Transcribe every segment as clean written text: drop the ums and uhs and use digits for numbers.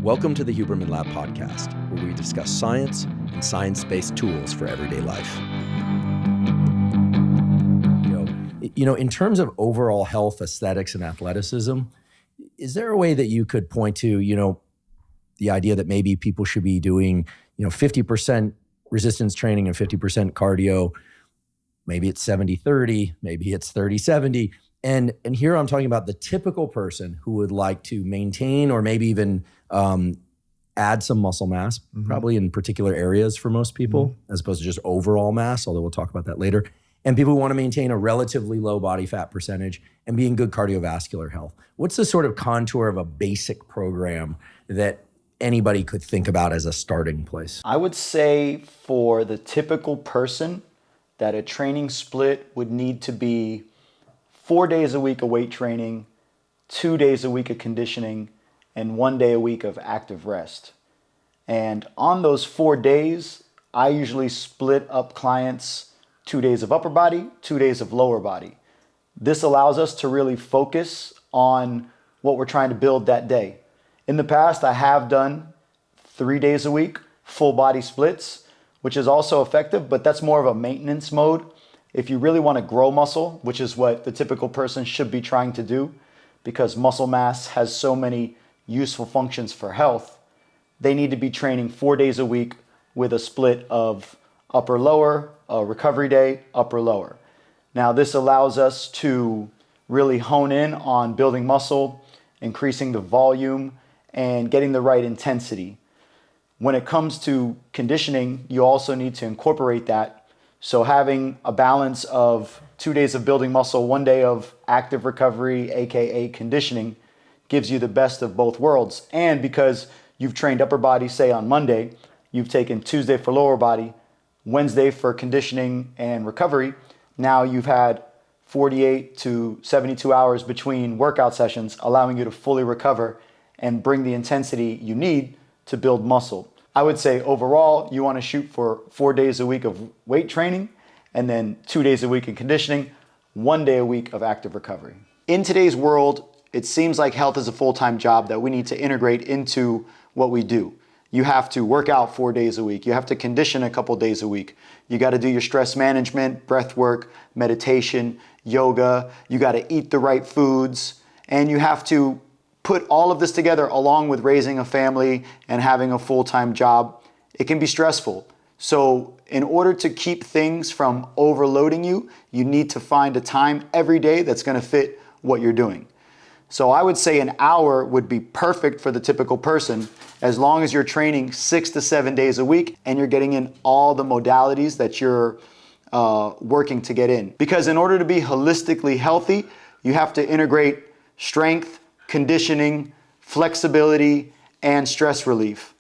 Welcome to the Hubermann Lab podcast, where we discuss science and science-based tools for everyday life. In terms of overall health, aesthetics, and athleticism, is there a way that you could point to, the idea that maybe people should be doing, 50% resistance training and 50% cardio? Maybe it's 70-30, maybe it's 30-70. And here I'm talking about the typical person who would like to maintain or maybe even add some muscle mass, probably in particular areas for most people, as opposed to just overall mass, although we'll talk about that later. And people who want to maintain a relatively low body fat percentage and be in good cardiovascular health. What's the sort of contour of a basic program that anybody could think about as a starting place? I would say for the typical person that a training split would need to be 4 days a week of weight training, 2 days a week of conditioning, and 1 day a week of active rest. And on those 4 days, I usually split up clients 2 days of upper body, 2 days of lower body. This allows us to really focus on what we're trying to build that day. In the past, I have done 3 days a week, full body splits, which is also effective, but that's more of a maintenance mode. If you really want to grow muscle, which is what the typical person should be trying to do, because muscle mass has so many useful functions for health, they need to be training 4 days a week with a split of upper lower, a recovery day, upper lower. Now this allows us to really hone in on building muscle, increasing the volume, and getting the right intensity. When it comes to conditioning, you also need to incorporate that. So having a balance of 2 days of building muscle, 1 day of active recovery, AKA conditioning, gives you the best of both worlds. And because you've trained upper body, say on Monday, you've taken Tuesday for lower body, Wednesday for conditioning and recovery, now you've had 48 to 72 hours between workout sessions, allowing you to fully recover and bring the intensity you need to build muscle. I would say overall, you want to shoot for 4 days a week of weight training and then 2 days a week in conditioning, 1 day a week of active recovery. In today's world, it seems like health is a full-time job that we need to integrate into what we do. You have to work out 4 days a week. You have to condition a couple days a week. You got to do your stress management, breath work, meditation, yoga. You got to eat the right foods, and you have to put all of this together along with raising a family and having a full-time job. It can be stressful. So in order to keep things from overloading you, you need to find a time every day that's going to fit what you're doing. So I would say an hour would be perfect for the typical person, as long as you're training 6 to 7 days a week and you're getting in all the modalities that you're working to get in. Because in order to be holistically healthy, you have to integrate strength, conditioning, flexibility, and stress relief.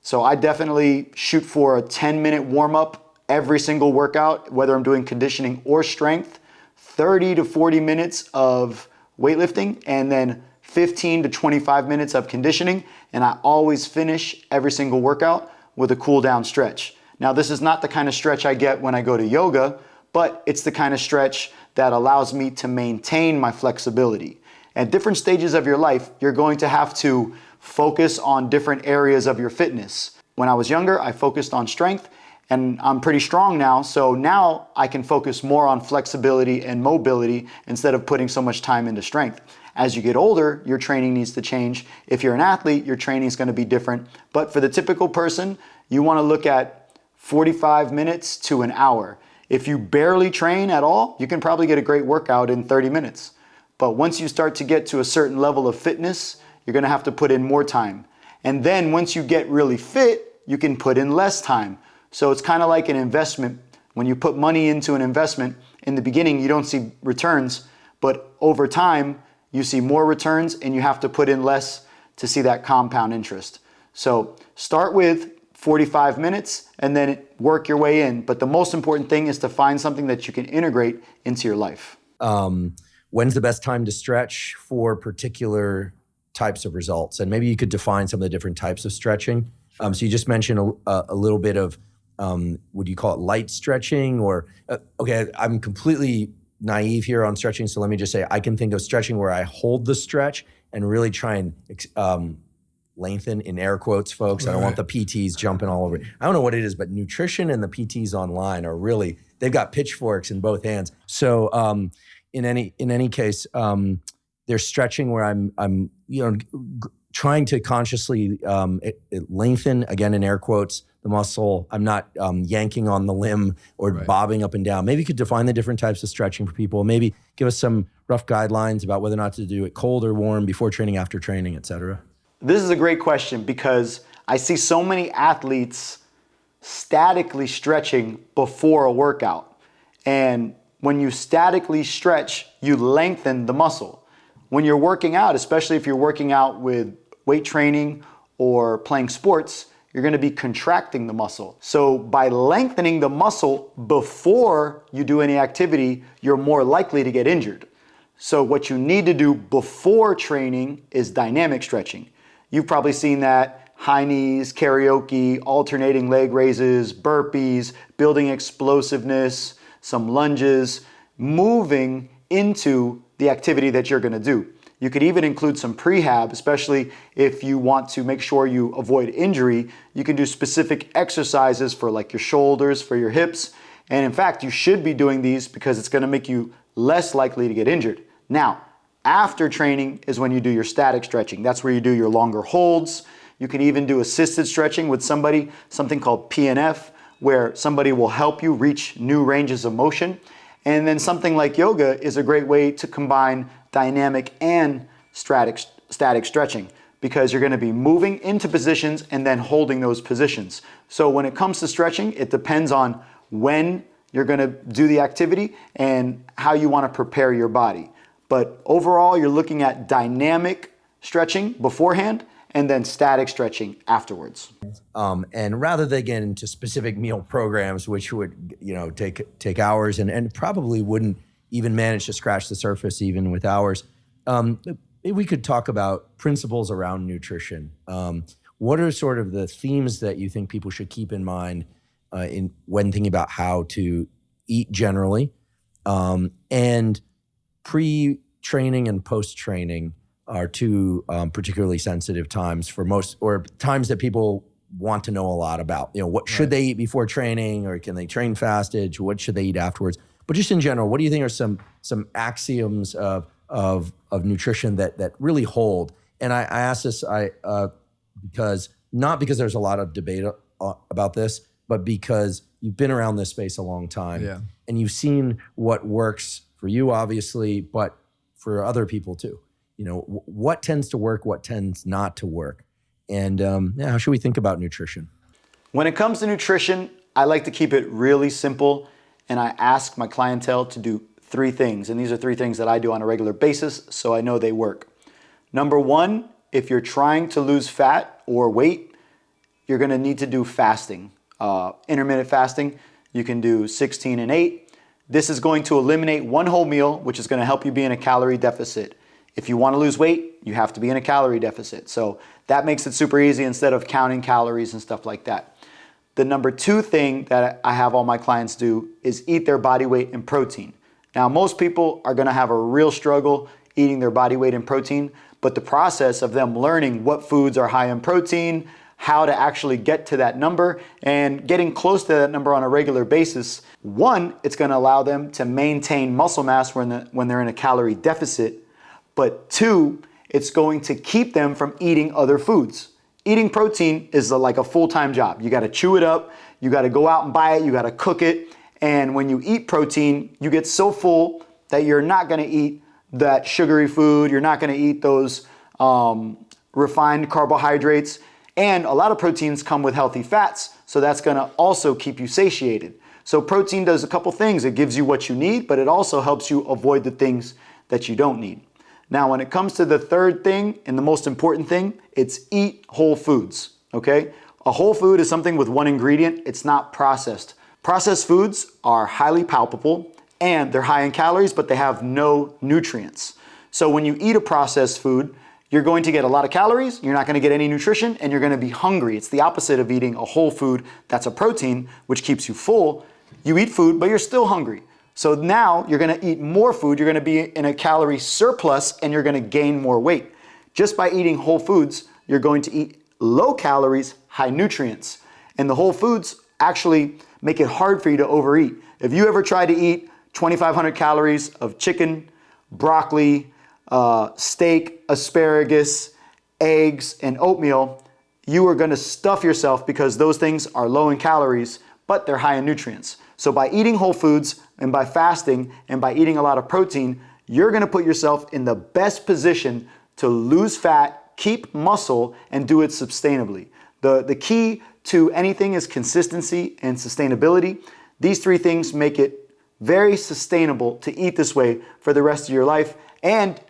So I definitely shoot for a 10-minute warm-up every single workout, whether I'm doing conditioning or strength, 30 to 40 minutes of weightlifting, and then 15 to 25 minutes of conditioning. And I always finish every single workout with a cool down stretch. Now, this is not the kind of stretch I get when I go to yoga, but it's the kind of stretch that allows me to maintain my flexibility. At different stages of your life, you're going to have to focus on different areas of your fitness. When I was younger, I focused on strength, and I'm pretty strong now, so now I can focus more on flexibility and mobility instead of putting so much time into strength. As you get older, your training needs to change. If you're an athlete, your training is going to be different. But for the typical person, you want to look at 45 minutes to an hour. If you barely train at all, you can probably get a great workout in 30 minutes. But once you start to get to a certain level of fitness, you're going to have to put in more time. And then once you get really fit, you can put in less time. So it's kind of like an investment. When you put money into an investment, in the beginning, you don't see returns, but over time, you see more returns and you have to put in less to see that compound interest. So start with 45 minutes and then work your way in. But the most important thing is to find something that you can integrate into your life. When's the best time to stretch for particular types of results? And maybe you could define some of the different types of stretching. So you just mentioned a little bit of, would you call it light stretching? Or, okay, I'm completely naive here on stretching, so let me just say I can think of stretching where I hold the stretch and really try and lengthen, in air quotes, folks. I don't want the PTs jumping all over it. I don't know what it is, but nutrition and the PTs online are really, they've got pitchforks in both hands. So in any case, there's stretching where I'm trying to consciously lengthen, again in air quotes, the muscle. I'm not yanking on the limb or bobbing up and down. Maybe you could define the different types of stretching for people. Maybe give us some rough guidelines about whether or not to do it cold or warm, before training, after training, et cetera. This is a great question because I see so many athletes statically stretching before a workout. And when you statically stretch, you lengthen the muscle. When you're working out, especially if you're working out with weight training or playing sports, you're going to be contracting the muscle. So by lengthening the muscle before you do any activity, you're more likely to get injured. So what you need to do before training is dynamic stretching. You've probably seen that: high knees, karaoke, alternating leg raises, burpees, building explosiveness, some lunges, moving into the activity that you're gonna do. You could even include some prehab, especially if you want to make sure you avoid injury. You can do specific exercises for like your shoulders, for your hips. And in fact, you should be doing these because it's gonna make you less likely to get injured. Now, after training is when you do your static stretching. That's where you do your longer holds. You can even do assisted stretching with somebody, something called PNF, where somebody will help you reach new ranges of motion. And then something like yoga is a great way to combine dynamic and static stretching, because you're going to be moving into positions and then holding those positions. So when it comes to stretching, it depends on when you're going to do the activity and how you want to prepare your body. But overall, you're looking at dynamic stretching beforehand and then static stretching afterwards. And rather than get into specific meal programs, which would take hours and probably wouldn't even manage to scratch the surface even with hours, maybe we could talk about principles around nutrition. What are sort of the themes that you think people should keep in mind when thinking about how to eat generally, and pre-training and post-training are two particularly sensitive times for most, or times that people want to know a lot about. What should they eat before training, or can they train fasted? What should they eat afterwards? But just in general, what do you think are some axioms of nutrition that really hold? And I ask this because not because there's a lot of debate about this, but because you've been around this space a long time, and you've seen what works for you, obviously, but for other people too. What tends to work, what tends not to work, and how should we think about nutrition? When it comes to nutrition, I like to keep it really simple, and I ask my clientele to do 3 things, and these are 3 things that I do on a regular basis, so I know they work. Number 1, if you're trying to lose fat or weight, you're gonna need to do fasting, intermittent fasting. You can do 16 and 8. This is going to eliminate one whole meal, which is going to help you be in a calorie deficit. If you want to lose weight, you have to be in a calorie deficit. So that makes it super easy instead of counting calories and stuff like that. The number 2 thing that I have all my clients do is eat their body weight in protein. Now, most people are going to have a real struggle eating their body weight in protein, but the process of them learning what foods are high in protein, how to actually get to that number, and getting close to that number on a regular basis, 1, it's going to allow them to maintain muscle mass when they're in a calorie deficit, but 2, it's going to keep them from eating other foods. Eating protein is like a full-time job. You got to chew it up, you got to go out and buy it, you got to cook it, and when you eat protein, you get so full that you're not going to eat that sugary food, you're not going to eat those refined carbohydrates. And a lot of proteins come with healthy fats, so that's gonna also keep you satiated. So protein does a couple things. It gives you what you need, but it also helps you avoid the things that you don't need. Now, when it comes to the 3rd thing and the most important thing, it's eat whole foods, okay? A whole food is something with 1 ingredient. It's not processed. Processed foods are highly palpable and they're high in calories, but they have no nutrients. So when you eat a processed food, you're going to get a lot of calories, you're not going to get any nutrition, and you're going to be hungry. It's the opposite of eating a whole food that's a protein, which keeps you full. You eat food, but you're still hungry. So now you're going to eat more food, you're going to be in a calorie surplus, and you're going to gain more weight. Just by eating whole foods you're going to eat low calories, high nutrients. And the whole foods actually make it hard for you to overeat. If you ever try to eat 2,500 calories of chicken, broccoli, steak, asparagus, eggs, and oatmeal, you are going to stuff yourself because those things are low in calories, but they're high in nutrients. So by eating whole foods and by fasting and by eating a lot of protein, you're going to put yourself in the best position to lose fat, keep muscle, and do it sustainably. The key to anything is consistency and sustainability. These three things make it very sustainable to eat this way for the rest of your life. And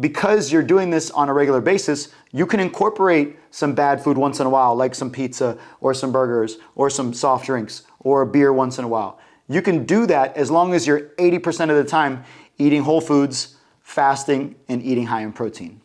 because you're doing this on a regular basis, you can incorporate some bad food once in a while, like some pizza or some burgers or some soft drinks or a beer once in a while. You can do that as long as you're 80% of the time eating whole foods, fasting, and eating high in protein.